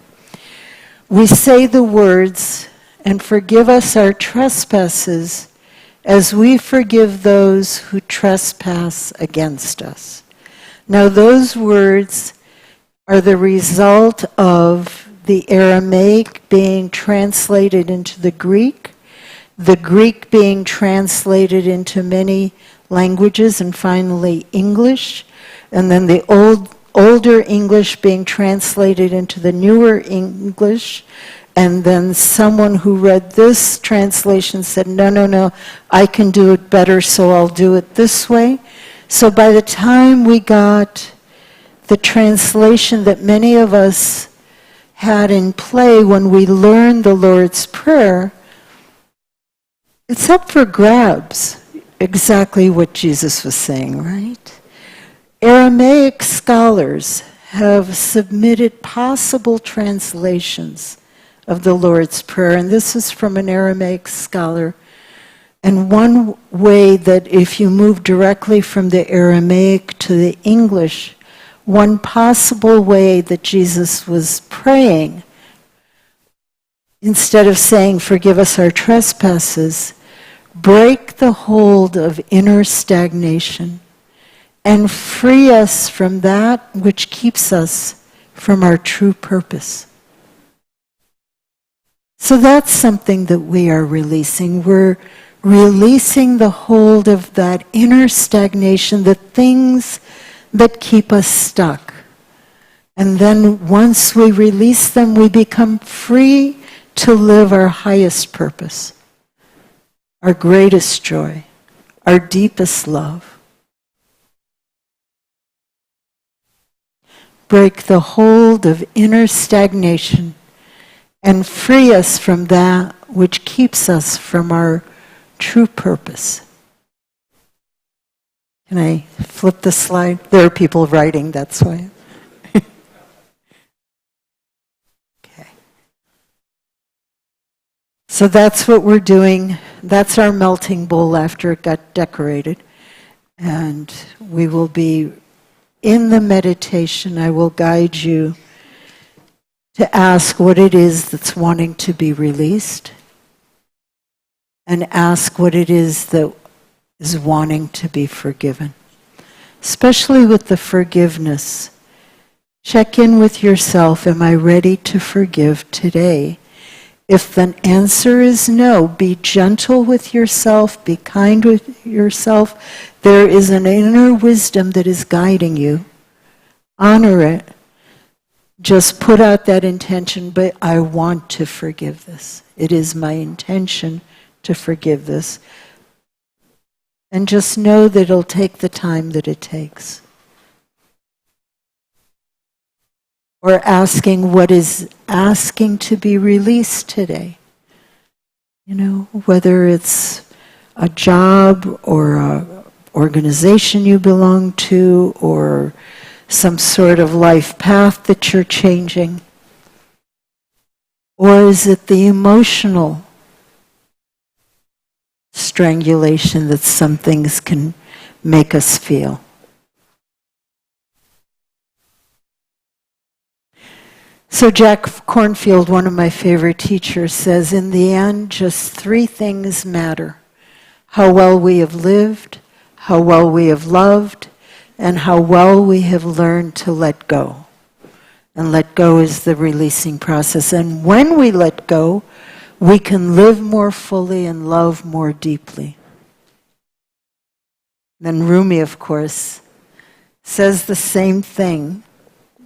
D: we say the words, "And forgive us our trespasses as we forgive those who trespass against us." Now those words are the result of the Aramaic being translated into the Greek being translated into many languages, and finally English, and then the older English being translated into the newer English, and then someone who read this translation said, no, I can do it better, so I'll do it this way. So by the time we got the translation that many of us had in play when we learned the Lord's Prayer, It's up for grabs, exactly what Jesus was saying, right? Aramaic scholars have submitted possible translations of the Lord's Prayer, and this is from an Aramaic scholar. And one way that if you move directly from the Aramaic to the English, one possible way that Jesus was praying, instead of saying, "Forgive us our trespasses," break the hold of inner stagnation and free us from that which keeps us from our true purpose. So that's something that we are releasing. We're releasing the hold of that inner stagnation, the things that keep us stuck. And then once we release them, we become free to live our highest purpose, our greatest joy, our deepest love. Break the hold of inner stagnation and free us from that which keeps us from our true purpose. Can I flip the slide? There are people writing, that's why. Okay. So that's what we're doing. That's our melting bowl after it got decorated. And we will be in the meditation. I will guide you to ask what it is that's wanting to be released, and ask what it is that is wanting to be forgiven. Especially with the forgiveness, check in with yourself. Am I ready to forgive today? If the answer is no, be gentle with yourself, be kind with yourself. There is an inner wisdom that is guiding you. Honor it. Just put out that intention, but I want to forgive this. It is my intention to forgive this. And just know that it'll take the time that it takes. Or asking what is asking to be released today. You know, whether it's a job or an organization you belong to, or some sort of life path that you're changing? Or is it the emotional strangulation that some things can make us feel? So Jack Kornfield, one of my favorite teachers, says, in the end, just three things matter: how well we have lived, how well we have loved, and how well we have learned to let go. And let go is the releasing process. And when we let go, we can live more fully and love more deeply. Then Rumi, of course, says the same thing.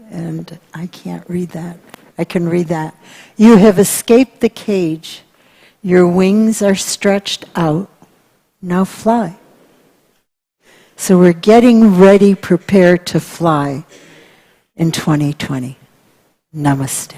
D: And I can't read that. I can read that. You have escaped the cage. Your wings are stretched out. Now fly. So we're getting ready, prepared to fly in 2020. Namaste.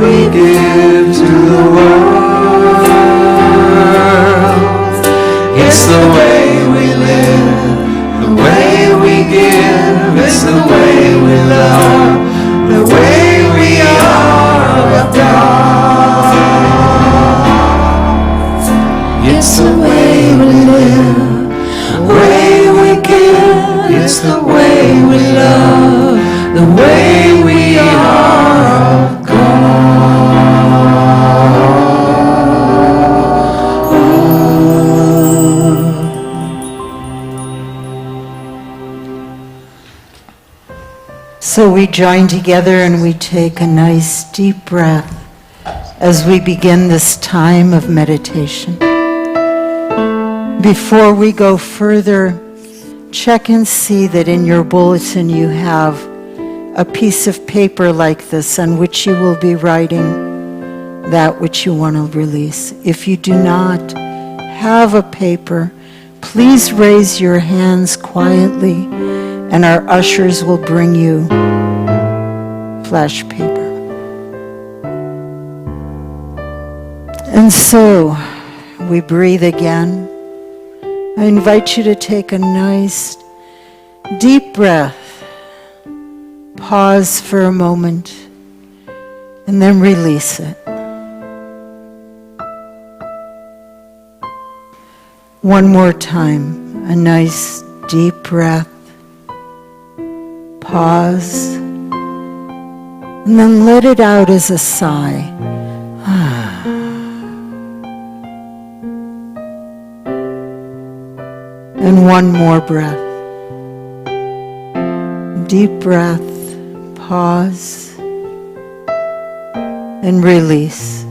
B: we give to the world. It's the way we live, the way we give. It's the way we love, the way we are of God. It's the way we live, the way we give. It's the way we love, the way we are of
D: So we join together and we take a nice deep breath as we begin this time of meditation. Before we go further, check and see that in your bulletin you have a piece of paper like this on which you will be writing that which you want to release. If you do not have a paper, please raise your hands quietly and our ushers will bring you flash paper. And so we breathe again. I invite you to take a nice deep breath, pause for a moment, and then release it. One more time, a nice deep breath, pause, and then let it out as a sigh. And one more breath. Deep breath, pause, and release.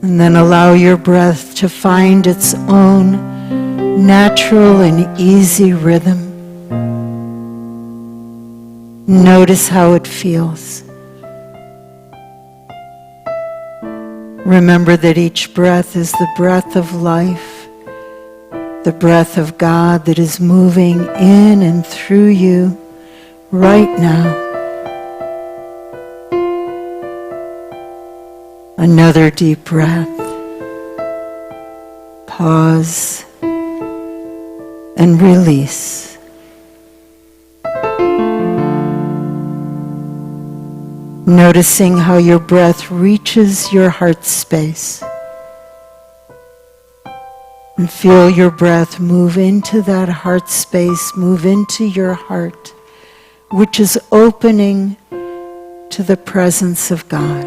D: And then allow your breath to find its own natural and easy rhythm. Notice how it feels. Remember that each breath is the breath of life, the breath of God that is moving in and through you right now. Another deep breath. Pause and release. Noticing how your breath reaches your heart space. And feel your breath move into that heart space, move into your heart, which is opening to the presence of God.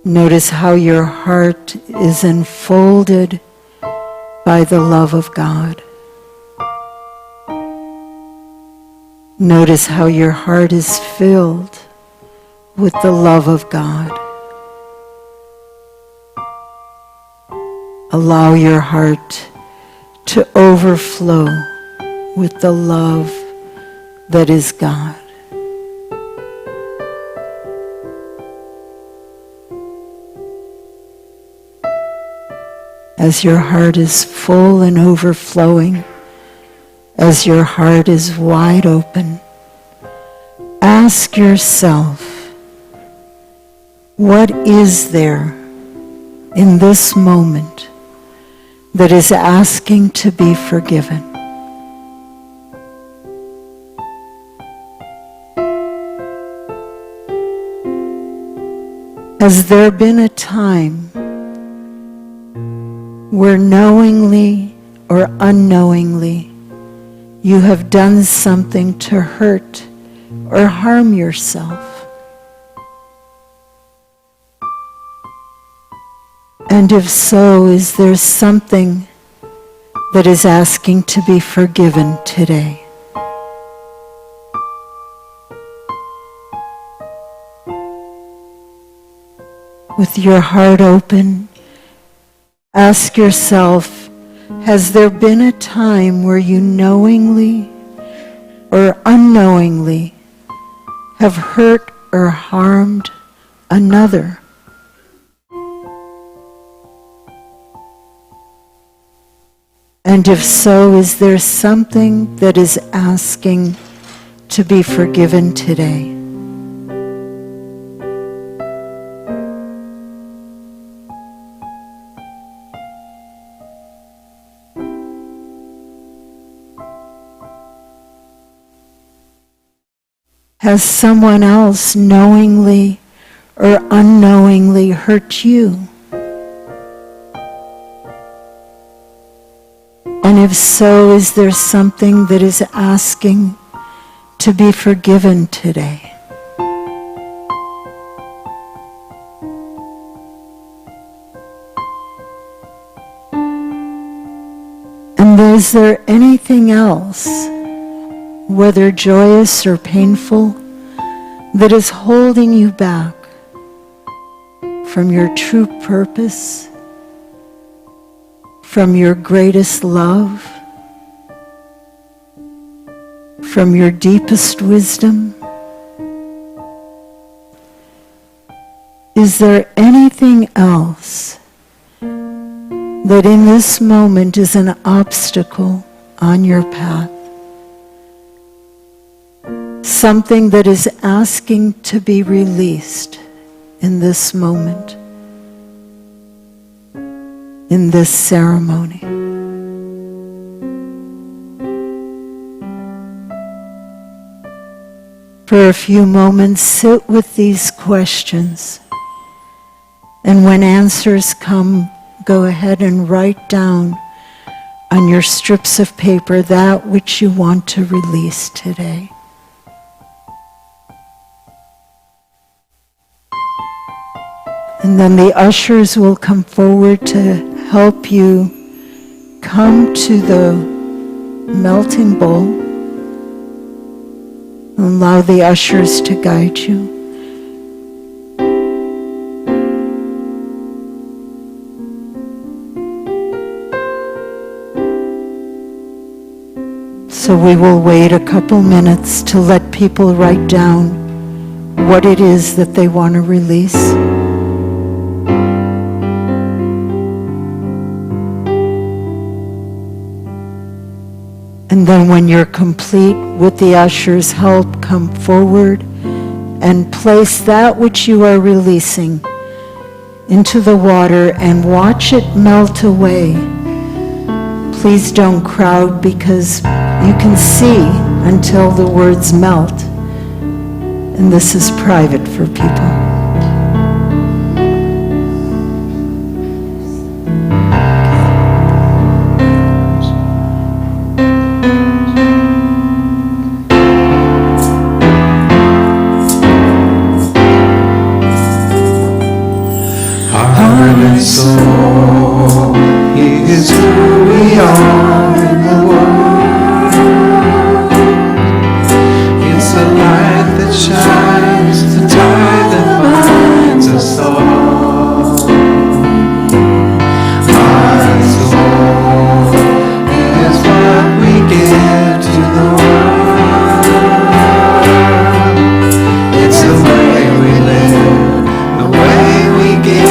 D: Notice how your heart is enfolded by the love of God. Notice how your heart is filled with the love of God. Allow your heart to overflow with the love that is God. As your heart is full and overflowing, as your heart is wide open, ask yourself, what is there in this moment that is asking to be forgiven? Has there been a time where knowingly or unknowingly you have done something to hurt or harm yourself? And if so, is there something that is asking to be forgiven today? With your heart open, ask yourself, has there been a time where you knowingly or unknowingly have hurt or harmed another? And if so, is there something that is asking to be forgiven today? Has someone else knowingly or unknowingly hurt you? And if so, is there something that is asking to be forgiven today? And is there anything else, whether joyous or painful, that is holding you back from your true purpose, from your greatest love, from your deepest wisdom? Is there anything else that in this moment is an obstacle on your path? Something that is asking to be released in this moment, in this ceremony. For a few moments, sit with these questions, and when answers come, go ahead and write down on your strips of paper that which you want to release today. And then the ushers will come forward to help you come to the melting bowl. Allow the ushers to guide you. So we will wait a couple minutes to let people write down what it is that they want to release. And then when you're complete, with the usher's help, come forward and place that which you are releasing into the water and watch it melt away. Please don't crowd, because you can see until the words melt. And this is private for people.
B: Soul, He is who we are in the world. It's the light that shines, the tide that binds us all. Heart and soul is what we give to the world. It's the way we live, the way we give.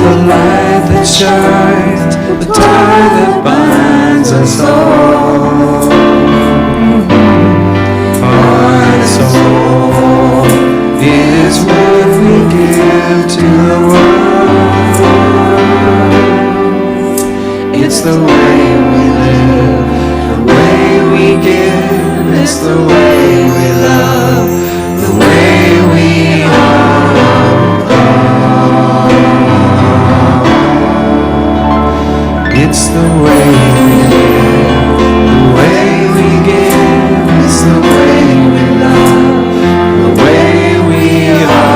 B: the light that shines, the tie that binds us all. Heart and soul is what we give to the world. It's the way we live, the way we give. It's the way we love, the way we are. It's the way we live, the way we give. It's the way we love, the way we are.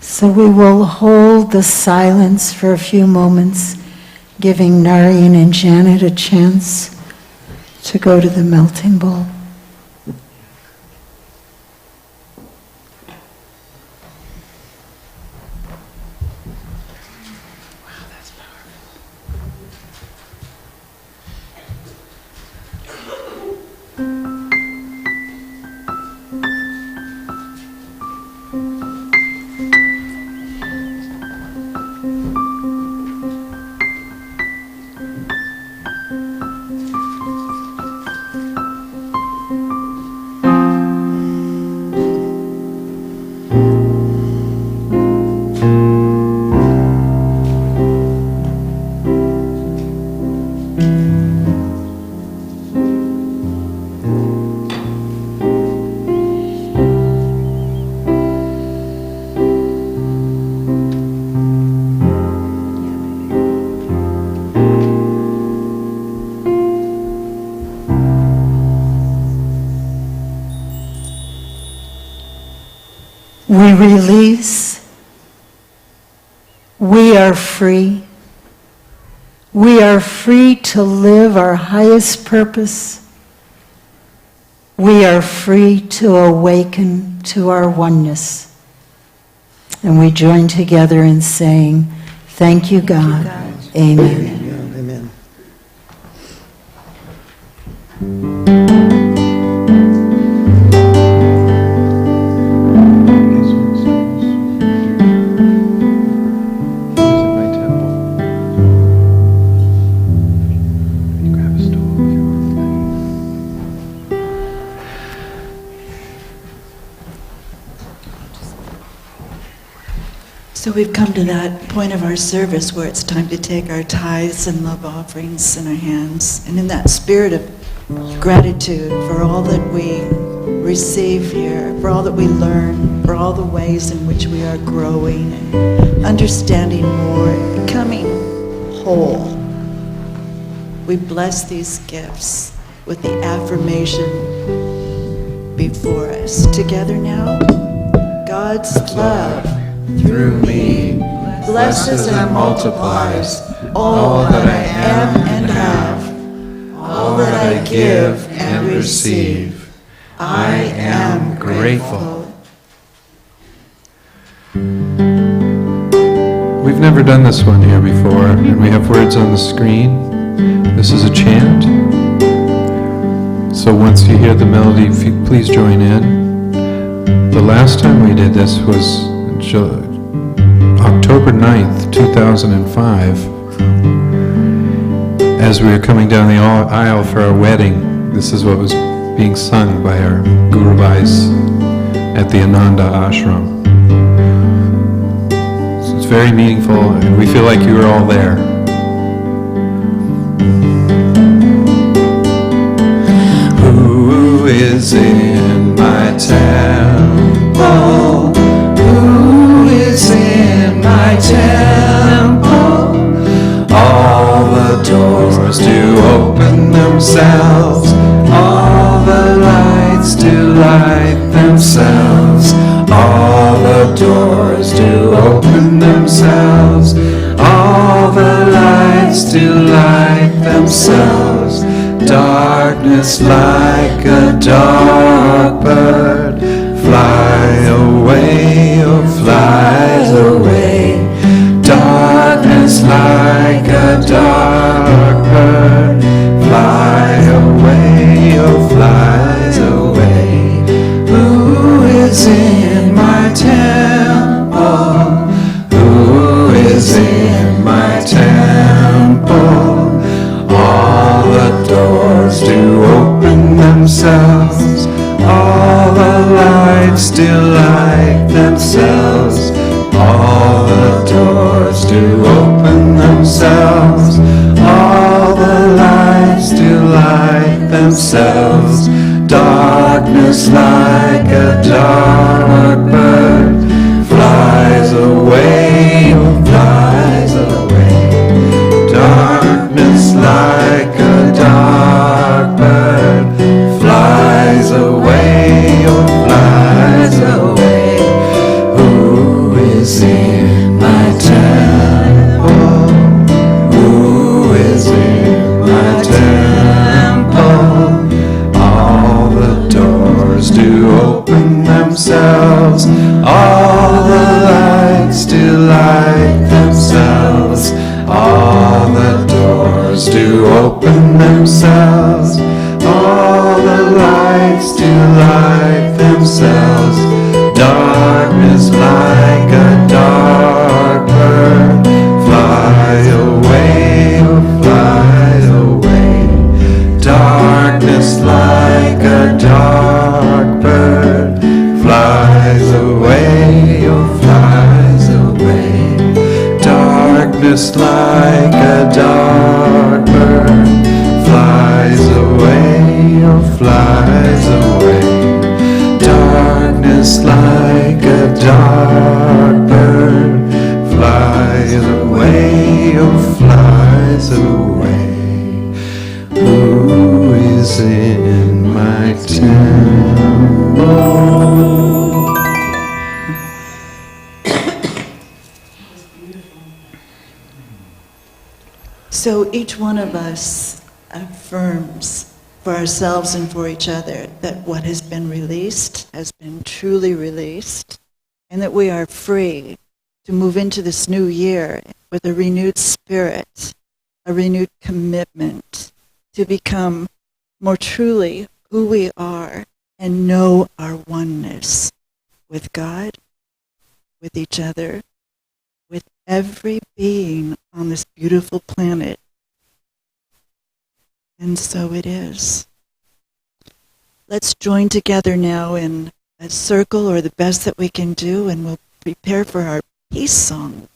D: So we will hold the silence for a few moments, giving Narayan and Janet a chance to go to the melting bowl. We release. We are free. We are free to live our highest purpose. We are free to awaken to our oneness. And we join together in saying, thank you, God. Amen.
F: Amen.
E: So we've come to that point of our service where it's time to take our tithes and love offerings in our hands. And in that spirit of gratitude for all that we receive here, for all that we learn, for all the ways in which we are growing and understanding more and becoming whole, we bless these gifts with the affirmation before us. Together now, God's love through me blesses and multiplies all that I am and have, all that I give and receive. I am grateful.
C: We've never done this one here before, and we have words on the screen. This is a chant. So once you hear the melody, if you please join in. The last time we did this was October 9th, 2005. As we were coming down the aisle for our wedding, this is what was being sung by our Guru Bhais at the Ananda ashram. So it's very meaningful, and we feel like you were all there.
B: Who is in my temple? Who is in my temple? All the doors do open themselves, all the lights do light themselves, all the doors do open themselves, all the lights do light themselves. Darkness like a dark bird, fly away. away, oh, flies away. Darkness like a dark bird, fly away, oh, flies away. Who is in my temple? Who is in my temple? All the doors do open themselves, all the lights do light themselves, all the doors do open themselves, all the lights do light themselves. Darkness like a dark bird flies away, oh, flies away. Darkness like a dark bird flies away, oh, flies away. Who is in my temple? Who is in my temple? All the doors do open themselves, all the lights do light themselves, all the doors do open themselves, all the lights do light themselves. Darkness like a dark bird, fly away, oh, fly away. Darkness like a dark bird, flies away, oh, flies away. Darkness like a dark bird, flies away, oh, flies away. Darkness like a dark bird flies away, oh, flies away. Who is in my temple?
E: So each one of us affirms for ourselves and for each other that what has been released has been truly released, and that we are free to move into this new year with a renewed spirit, a renewed commitment to become more truly who we are and know our oneness with God, with each other, with every being on this beautiful planet. And so it is. Let's join together now in a circle, or the best that we can do, and we'll prepare for our peace song.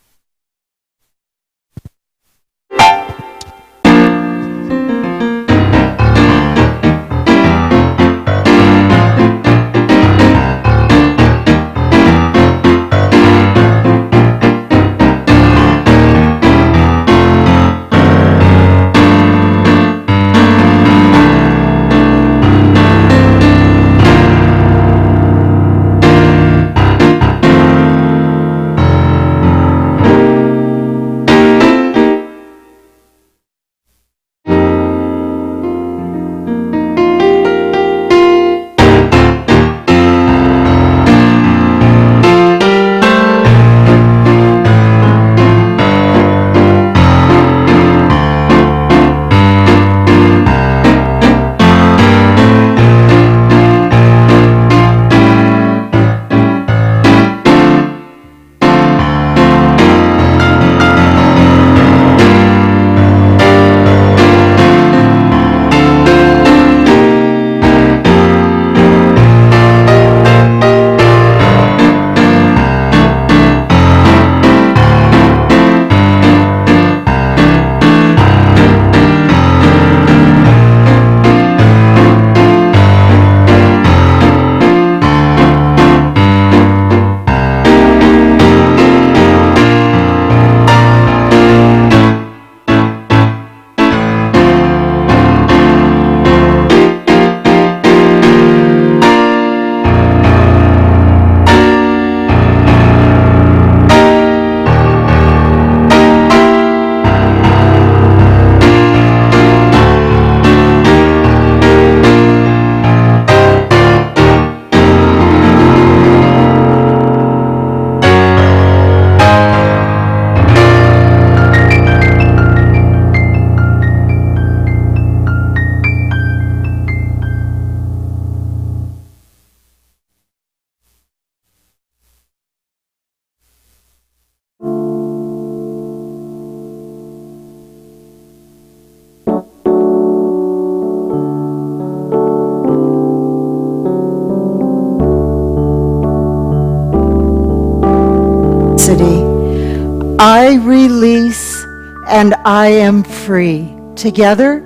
D: simplicity. I release and I am free. Together,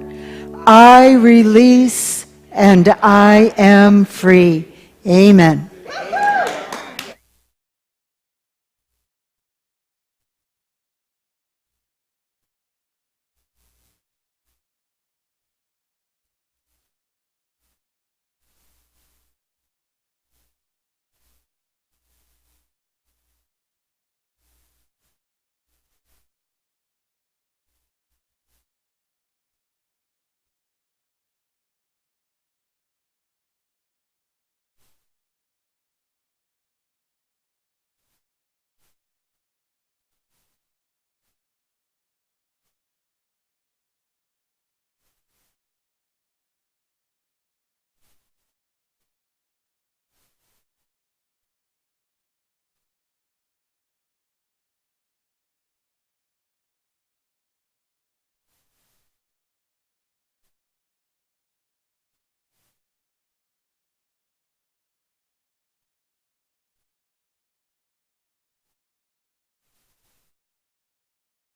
D: I release and I am free. Amen.